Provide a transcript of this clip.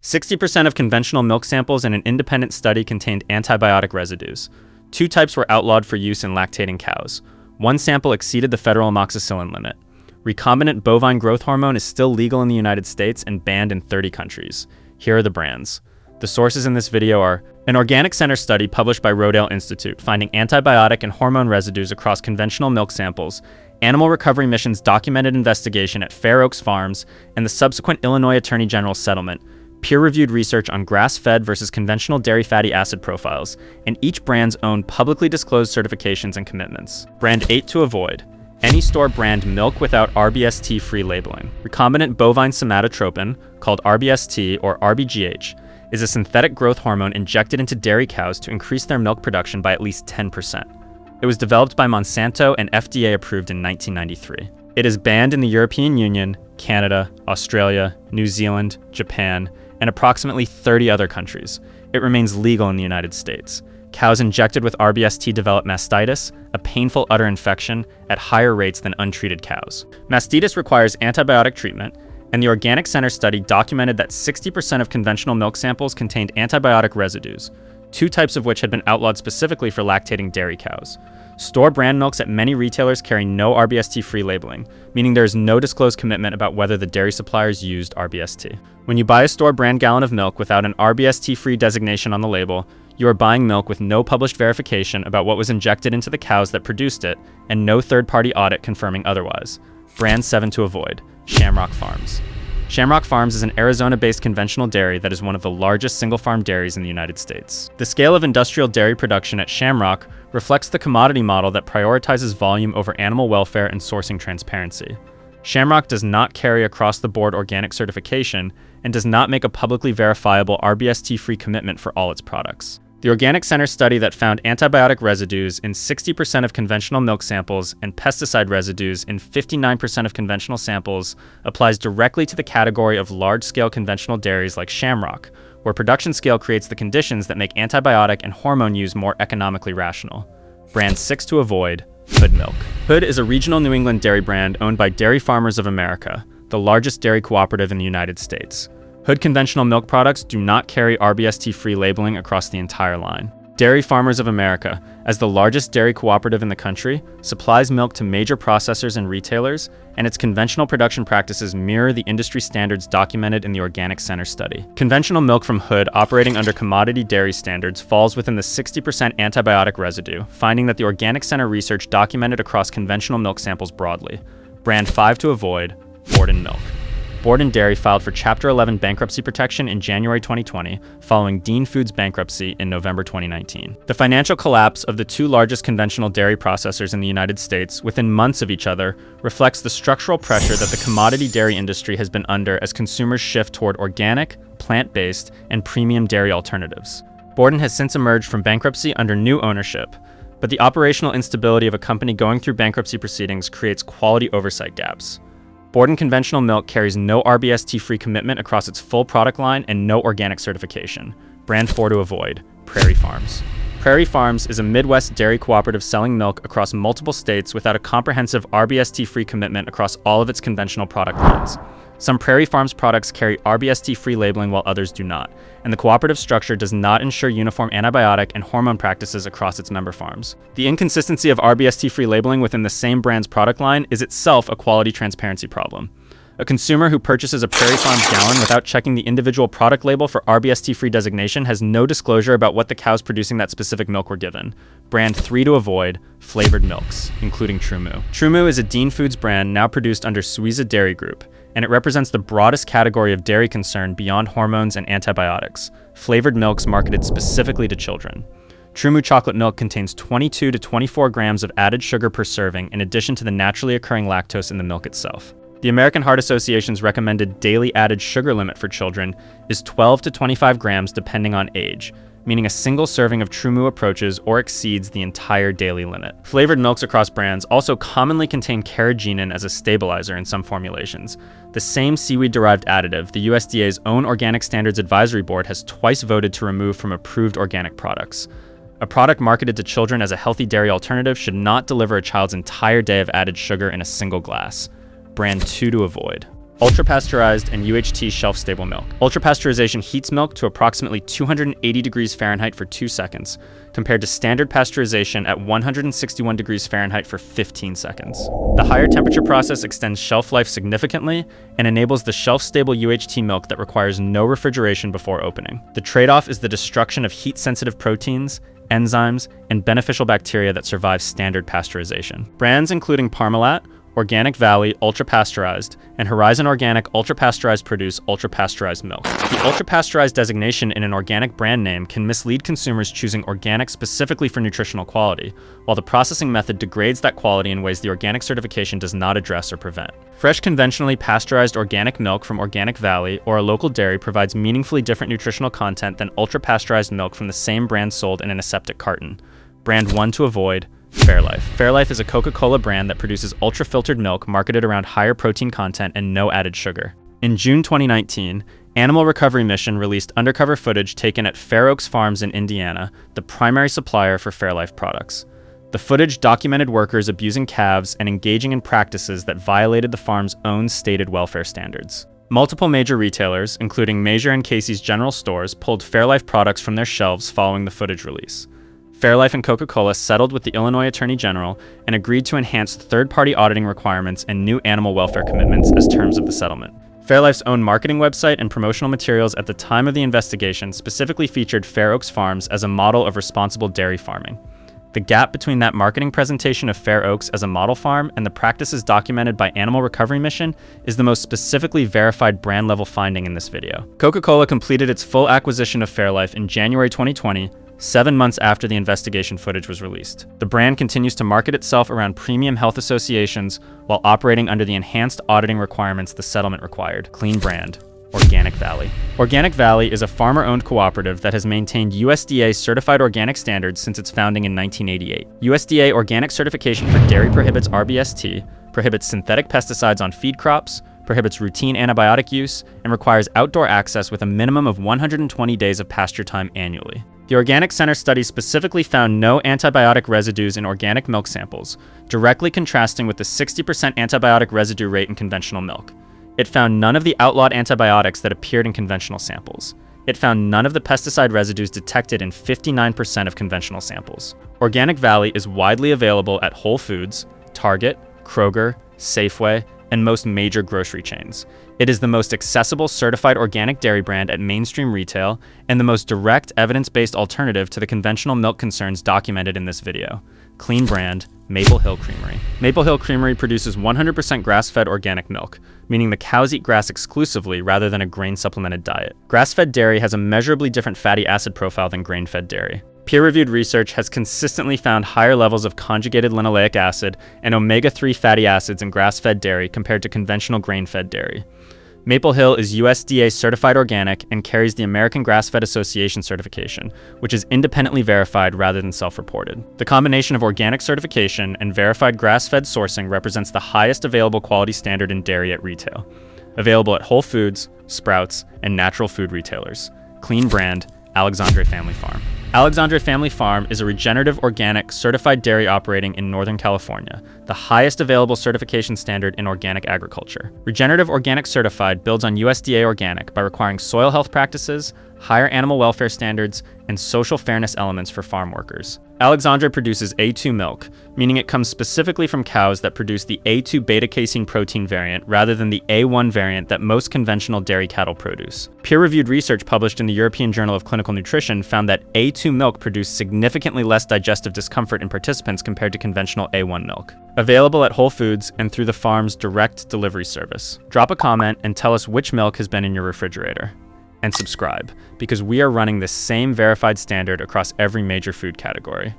60% of conventional milk samples in an independent study contained antibiotic residues. 2 types were outlawed for use in lactating cows. 1 sample exceeded the federal amoxicillin limit. Recombinant bovine growth hormone is still legal in the United States and banned in 30 countries. Here are the brands. The sources in this video are an Organic Center study published by Rodale Institute finding antibiotic and hormone residues across conventional milk samples, Animal Recovery Mission's documented investigation at Fair Oaks Farms, and the subsequent Illinois Attorney General's settlement, peer-reviewed research on grass-fed versus conventional dairy fatty acid profiles, and each brand's own publicly disclosed certifications and commitments. Brand 8 to avoid. Any store brand milk without rBST-free labeling. Recombinant bovine somatotropin, called rBST or rBGH, is a synthetic growth hormone injected into dairy cows to increase their milk production by at least 10%. It was developed by Monsanto and FDA approved in 1993. It is banned in the European Union, Canada, Australia, New Zealand, Japan, and approximately 30 other countries. It remains legal in the United States. Cows injected with rBST develop mastitis, a painful udder infection, at higher rates than untreated cows. Mastitis requires antibiotic treatment, and the Organic Center study documented that 60% of conventional milk samples contained antibiotic residues, 2 types of which had been outlawed specifically for lactating dairy cows. Store brand milks at many retailers carry no rBST-free labeling, meaning there is no disclosed commitment about whether the dairy suppliers used rBST. When you buy a store brand gallon of milk without an rBST-free designation on the label, you are buying milk with no published verification about what was injected into the cows that produced it, and no third-party audit confirming otherwise. Brand 7 to avoid. Shamrock Farms. Shamrock Farms is an Arizona-based conventional dairy that is one of the largest single-farm dairies in the United States. The scale of industrial dairy production at Shamrock reflects the commodity model that prioritizes volume over animal welfare and sourcing transparency. Shamrock does not carry across-the-board organic certification and does not make a publicly verifiable rBST-free commitment for all its products. The Organic Center study that found antibiotic residues in 60% of conventional milk samples and pesticide residues in 59% of conventional samples applies directly to the category of large-scale conventional dairies like Shamrock, where production scale creates the conditions that make antibiotic and hormone use more economically rational. Brand 6 to avoid. Hood Milk. Hood is a regional New England dairy brand owned by Dairy Farmers of America, the largest dairy cooperative in the United States. Hood conventional milk products do not carry rBST-free labeling across the entire line. Dairy Farmers of America, as the largest dairy cooperative in the country, supplies milk to major processors and retailers, and its conventional production practices mirror the industry standards documented in the Organic Center study. Conventional milk from Hood operating under commodity dairy standards falls within the 60% antibiotic residue, finding that the Organic Center research documented across conventional milk samples broadly. Brand 5 to avoid. Borden Milk. Borden Dairy filed for Chapter 11 bankruptcy protection in January 2020, following Dean Foods' bankruptcy in November 2019. The financial collapse of the 2 largest conventional dairy processors in the United States within months of each other reflects the structural pressure that the commodity dairy industry has been under as consumers shift toward organic, plant-based, and premium dairy alternatives. Borden has since emerged from bankruptcy under new ownership, but the operational instability of a company going through bankruptcy proceedings creates quality oversight gaps. Borden conventional milk carries no rBST-free commitment across its full product line and no organic certification. Brand 4 to avoid. Prairie Farms. Prairie Farms is a Midwest dairy cooperative selling milk across multiple states without a comprehensive rBST-free commitment across all of its conventional product lines. Some Prairie Farms products carry rBST-free labeling while others do not, and the cooperative structure does not ensure uniform antibiotic and hormone practices across its member farms. The inconsistency of rBST-free labeling within the same brand's product line is itself a quality transparency problem. A consumer who purchases a Prairie Farms gallon without checking the individual product label for rBST-free designation has no disclosure about what the cows producing that specific milk were given. Brand 3 to avoid. Flavored milks, including TruMoo. TruMoo is a Dean Foods brand now produced under Suiza Dairy Group, and it represents the broadest category of dairy concern beyond hormones and antibiotics, flavored milks marketed specifically to children. TruMoo chocolate milk contains 22 to 24 grams of added sugar per serving in addition to the naturally occurring lactose in the milk itself. The American Heart Association's recommended daily added sugar limit for children is 12 to 25 grams depending on age, meaning a single serving of TruMoo approaches or exceeds the entire daily limit. Flavored milks across brands also commonly contain carrageenan as a stabilizer in some formulations. The same seaweed-derived additive the USDA's own Organic Standards Advisory Board has twice voted to remove from approved organic products. A product marketed to children as a healthy dairy alternative should not deliver a child's entire day of added sugar in a single glass. Brand 2 to avoid. Ultra-Pasteurized and UHT shelf-stable milk. Ultra-pasteurization heats milk to approximately 280 degrees Fahrenheit for 2 seconds, compared to standard pasteurization at 161 degrees Fahrenheit for 15 seconds. The higher temperature process extends shelf life significantly and enables the shelf-stable UHT milk that requires no refrigeration before opening. The trade-off is the destruction of heat-sensitive proteins, enzymes, and beneficial bacteria that survive standard pasteurization. Brands including Parmalat, Organic Valley Ultra-Pasteurized, and Horizon Organic Ultra-Pasteurized produce ultra-pasteurized milk. The ultra-pasteurized designation in an organic brand name can mislead consumers choosing organic specifically for nutritional quality, while the processing method degrades that quality in ways the organic certification does not address or prevent. Fresh conventionally pasteurized organic milk from Organic Valley or a local dairy provides meaningfully different nutritional content than ultra-pasteurized milk from the same brand sold in an aseptic carton. Brand 1 to avoid: Fairlife. Fairlife is a Coca-Cola brand that produces ultra-filtered milk marketed around higher protein content and no added sugar. In June 2019, Animal Recovery Mission released undercover footage taken at Fair Oaks Farms in Indiana, the primary supplier for Fairlife products. The footage documented workers abusing calves and engaging in practices that violated the farm's own stated welfare standards. Multiple major retailers, including Meijer and Casey's General Stores, pulled Fairlife products from their shelves following the footage release. Fairlife and Coca-Cola settled with the Illinois Attorney General and agreed to enhance third-party auditing requirements and new animal welfare commitments as terms of the settlement. Fairlife's own marketing website and promotional materials at the time of the investigation specifically featured Fair Oaks Farms as a model of responsible dairy farming. The gap between that marketing presentation of Fair Oaks as a model farm and the practices documented by Animal Recovery Mission is the most specifically verified brand-level finding in this video. Coca-Cola completed its full acquisition of Fairlife in January 2020, 7 months after the investigation footage was released. The brand continues to market itself around premium health associations while operating under the enhanced auditing requirements the settlement required. Clean brand: Organic Valley. Organic Valley is a farmer-owned cooperative that has maintained USDA certified organic standards since its founding in 1988. USDA organic certification for dairy prohibits rBST, prohibits synthetic pesticides on feed crops, prohibits routine antibiotic use, and requires outdoor access with a minimum of 120 days of pasture time annually. The Organic Center study specifically found no antibiotic residues in organic milk samples, directly contrasting with the 60% antibiotic residue rate in conventional milk. It found none of the outlawed antibiotics that appeared in conventional samples. It found none of the pesticide residues detected in 59% of conventional samples. Organic Valley is widely available at Whole Foods, Target, Kroger, Safeway, and most major grocery chains. It is the most accessible certified organic dairy brand at mainstream retail and the most direct evidence-based alternative to the conventional milk concerns documented in this video. Clean brand: Maple Hill Creamery. Maple Hill Creamery produces 100% grass-fed organic milk, meaning the cows eat grass exclusively rather than a grain-supplemented diet. Grass-fed dairy has a measurably different fatty acid profile than grain-fed dairy. Peer-reviewed research has consistently found higher levels of conjugated linoleic acid and omega-3 fatty acids in grass-fed dairy compared to conventional grain-fed dairy. Maple Hill is USDA certified organic and carries the American Grass-Fed Association certification, which is independently verified rather than self-reported. The combination of organic certification and verified grass-fed sourcing represents the highest available quality standard in dairy at retail. Available at Whole Foods, Sprouts, and natural food retailers. Clean brand: Alexandre Family Farm. Alexandre Family Farm is a regenerative organic certified dairy operating in Northern California, the highest available certification standard in organic agriculture. Regenerative Organic Certified builds on USDA Organic by requiring soil health practices, higher animal welfare standards, and social fairness elements for farm workers. Alexandre produces A2 milk, meaning it comes specifically from cows that produce the A2 beta-casein protein variant rather than the A1 variant that most conventional dairy cattle produce. Peer-reviewed research published in the European Journal of Clinical Nutrition found that A2 milk produced significantly less digestive discomfort in participants compared to conventional A1 milk. Available at Whole Foods and through the farm's direct delivery service. Drop a comment and tell us which milk has been in your refrigerator. And subscribe, because we are running the same verified standard across every major food category.